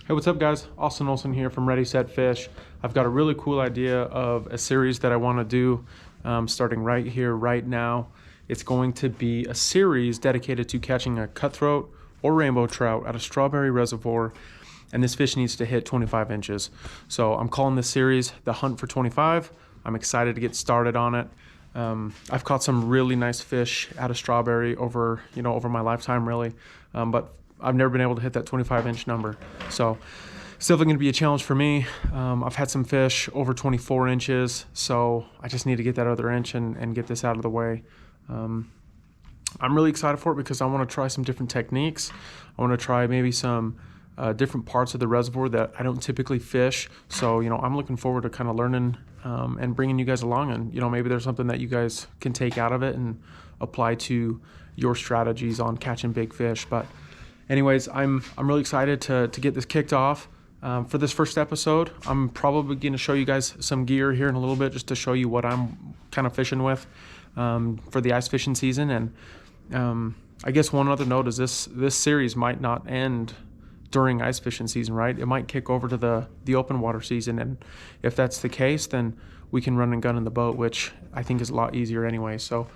Hey, what's up guys? Austin Olson here from Ready Set Fish. I've got a really cool idea of a series that I want to do starting right here, right now. It's going to be a series dedicated to catching a cutthroat or rainbow trout at a Strawberry Reservoir, and this fish needs to hit 25 inches. So I'm calling this series The Hunt for 25. I'm excited to get started on it. I've caught some really nice fish out of Strawberry over my lifetime really, but I've never been able to hit that 25-inch number. So it's definitely going to be a challenge for me. I've had some fish over 24 inches, so I just need to get that other inch and get this out of the way. I'm really excited for it because I want to try some different techniques. I want to try maybe some different parts of the reservoir that I don't typically fish. So, I'm looking forward to kind of learning and bringing you guys along, and, maybe there's something that you guys can take out of it and apply to your strategies on catching big fish. But anyways, I'm really excited to get this kicked off. For this first episode, I'm probably going to show you guys some gear here in a little bit, just to show you what I'm kind of fishing with for the ice fishing season. And I guess one other note is this series might not end during ice fishing season, right? It might kick over to the open water season, and if that's the case, then we can run and gun in the boat, which I think is a lot easier anyway. So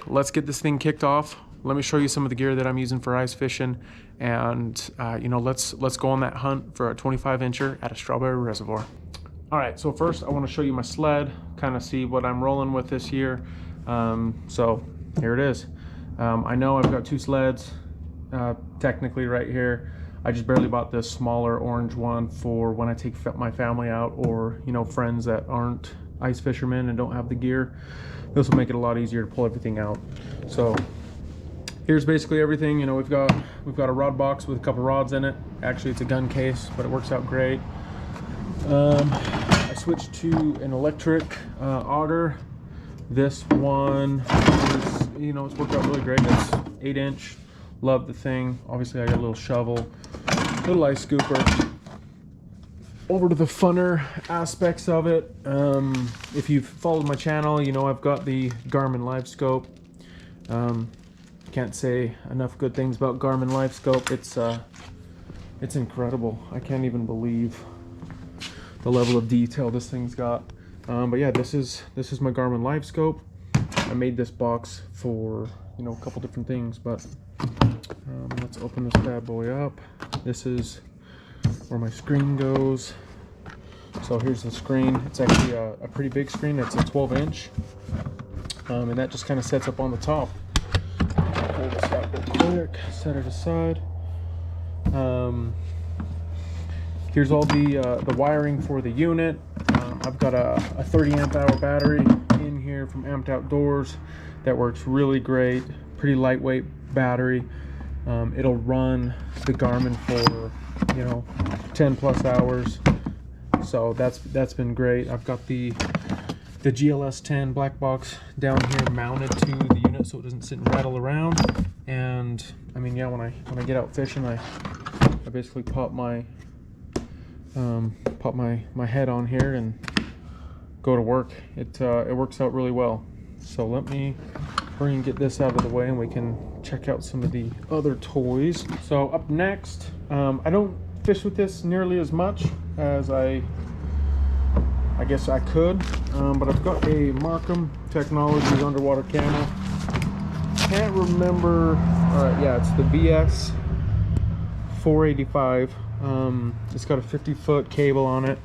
let's get this thing kicked off. Let me show you some of the gear that I'm using for ice fishing, and let's go on that hunt for a 25-incher at a Strawberry Reservoir. All right, so first I want to show you my sled, kind of see what I'm rolling with this year. So here it is. I know I've got two sleds technically right here. I just barely bought this smaller orange one for when I take my family out, or friends that aren't ice fishermen and don't have the gear. This will make it a lot easier to pull everything out. So here's basically everything. We've got a rod box with a couple rods in it. Actually, it's a gun case, but it works out great. I switched to an electric auger. This one is, it's worked out really great. It's 8-inch. Love the thing. Obviously, I got a little shovel, little ice scooper. Over to the funner aspects of it. If you've followed my channel, I've got the Garmin Live Scope. Can't say enough good things about Garmin Live Scope. It's incredible. I can't even believe the level of detail this thing's got. But yeah, this is my Garmin Live Scope. I made this box for a couple different things, but let's open this bad boy up. This is where my screen goes. So here's the screen. It's actually a pretty big screen. It's a 12-inch, and that just kind of sets up on the top. Pull this out real quick, set it aside. Here's all the wiring for the unit. I've got a 30 amp hour battery in here from Amped Outdoors that works really great. Pretty lightweight battery. It'll run the Garmin for 10 plus hours. So that's been great. I've got the GLS 10 black box down here mounted to the unit so it doesn't sit and rattle around. And I mean, yeah, when I get out fishing, I basically pop my head on here and go to work. It works out really well. So let me hurry and get this out of the way, and we can check out some of the other toys. So up next, I don't fish with this nearly as much as I guess I could, but I've got a Markham Technologies underwater camera. Can't remember. Yeah, it's the VS 485. It's got a 50-foot cable on it.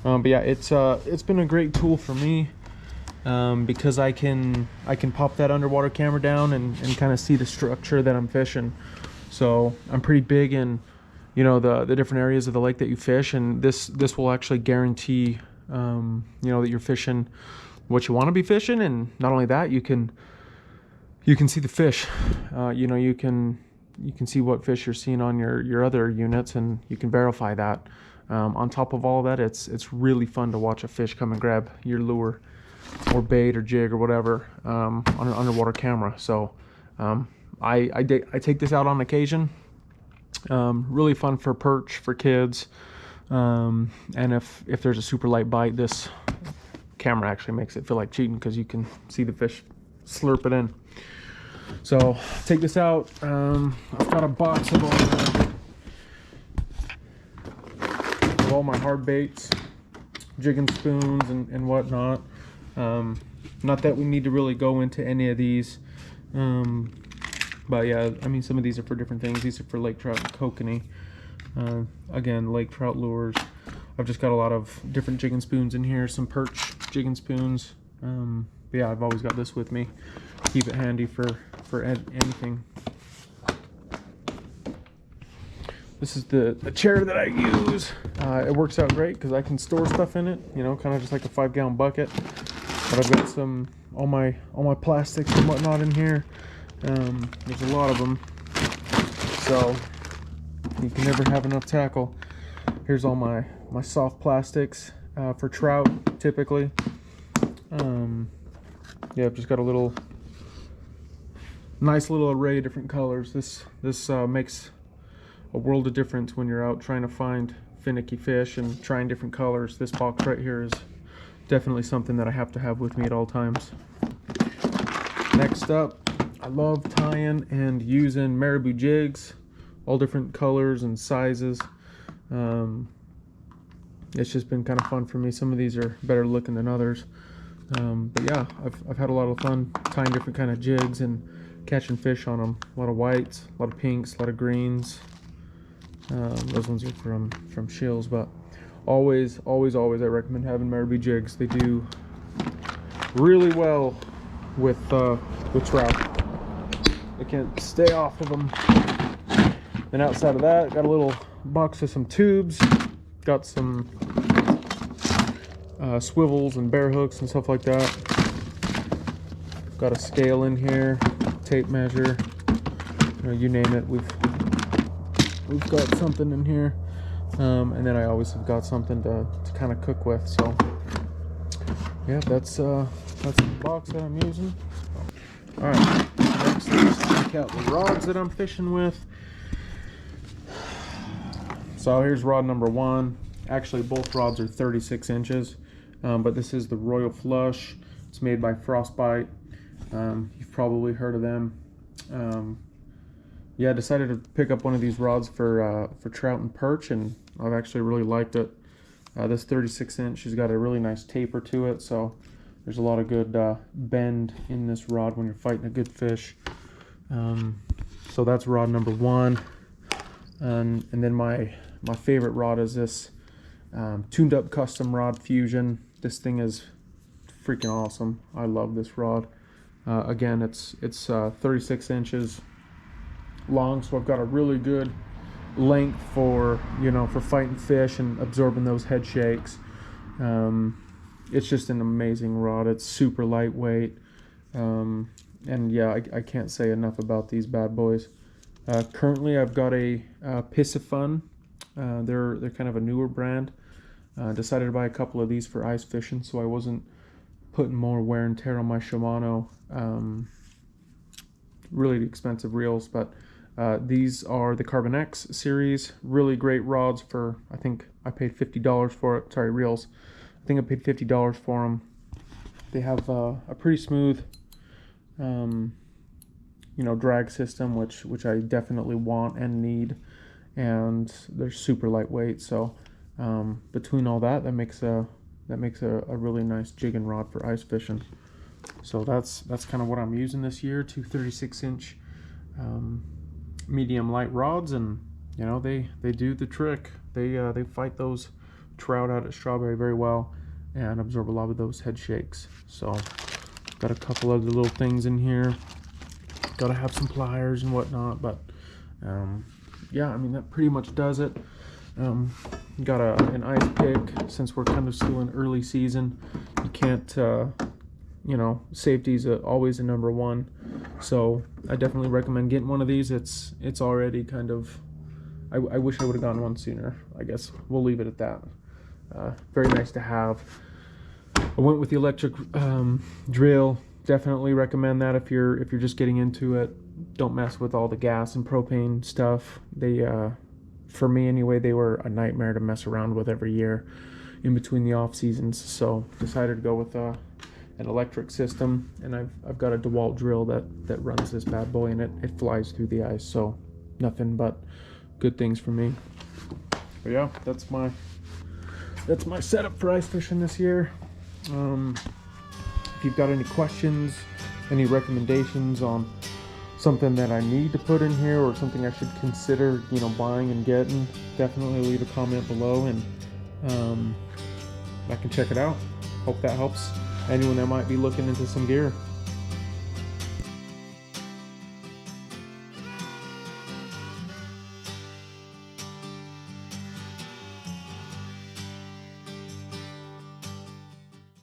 But yeah, it's been a great tool for me because I can pop that underwater camera down and kind of see the structure that I'm fishing. So I'm pretty big in the different areas of the lake that you fish, and this will actually guarantee that you're fishing what you want to be fishing. And not only that, you can see the fish. You can see what fish you're seeing on your other units, and you can verify that. On top of all of that, it's really fun to watch a fish come and grab your lure or bait or jig or whatever on an underwater camera. So I take this out on occasion. Really fun for perch for kids, and if there's a super light bite, this camera actually makes it feel like cheating because you can see the fish slurp it in. So take this out. I've got a box of all all my hard baits, jigging spoons and whatnot. Not that we need to really go into any of these, but yeah, I mean, some of these are for different things. These are for lake trout and kokanee. Again, lake trout lures. I've just got a lot of different jigging spoons in here, some perch jigging spoons. But yeah, I've always got this with me. Keep it handy for anything. This is the chair that I use. It works out great because I can store stuff in it, you know, kind of just like a 5-gallon bucket. But I've got all my plastics and whatnot in here. There's a lot of them, so you can never have enough tackle. Here's all my soft plastics for trout, typically. Yeah, I've just got a nice little array of different colors. This makes a world of difference when you're out trying to find finicky fish and trying different colors. This box right here is definitely something that I have to have with me at all times. Next up, I love tying and using marabou jigs, all different colors and sizes. It's just been kind of fun for me. Some of these are better looking than others. But yeah, I've had a lot of fun tying different kind of jigs and catching fish on them. A lot of whites, a lot of pinks, a lot of greens. Those ones are from shills, but always I recommend having marabou jigs. They do really well with trout. They can't stay off of them. Then outside of that, got a little box of some tubes. Got some swivels and bear hooks and stuff like that. Got a scale in here, tape measure, you name it. We've got something in here, and then I always have got something to kind of cook with. So yeah, that's the box that I'm using. All right, next let's check out the rods that I'm fishing with. So here's rod number 1. Actually, both rods are 36 inches, but this is the Royal Flush. It's made by Frostbite. You've probably heard of them. Yeah, I decided to pick up one of these rods for trout and perch, and I've actually really liked it. This 36 inch has got a really nice taper to it, so there's a lot of good bend in this rod when you're fighting a good fish. So that's rod number 1, and then my favorite rod is this tuned up custom rod Fusion. This thing is freaking awesome. I love this rod. Again, it's 36 inches long, so I've got a really good length for fighting fish and absorbing those head shakes. It's just an amazing rod. It's super lightweight, and yeah, I can't say enough about these bad boys. Currently I've got a Piscifun. They're kind of a newer brand. Decided to buy a couple of these for ice fishing, so I wasn't putting more wear and tear on my Shimano really expensive reels. But these are the Carbon X series. Really great rods for, I think I paid $50 for it. Sorry, reels. I think I paid $50 for them. They have a pretty smooth drag system, which I definitely want and need, and they're super lightweight. So between all that makes a really nice jigging rod for ice fishing. So that's kind of what I'm using this year. 2 36-inch medium light rods, and they do the trick. They fight those trout out at Strawberry very well and absorb a lot of those head shakes. So got a couple other little things in here. Got to have some pliers and whatnot, but yeah, I mean, that pretty much does it. Got an ice pick. Since we're kind of still in early season, you can't safety is always a number 1, so I definitely recommend getting one of these. It's already kind of, I wish I would have gotten one sooner. I guess we'll leave it at that. Very nice to have. I went with the electric drill. Definitely recommend that if you're just getting into it. Don't mess with all the gas and propane stuff. They for me anyway, they were a nightmare to mess around with every year in between the off seasons. So decided to go with an electric system, and I've got a DeWalt drill that runs this bad boy, and it flies through the ice. So nothing but good things for me. But yeah, that's my that's my setup for ice fishing this year. If you've got any questions, any recommendations on something that I need to put in here or something I should consider, you know, buying and getting, definitely leave a comment below and I can check it out. Hope that helps anyone that might be looking into some gear.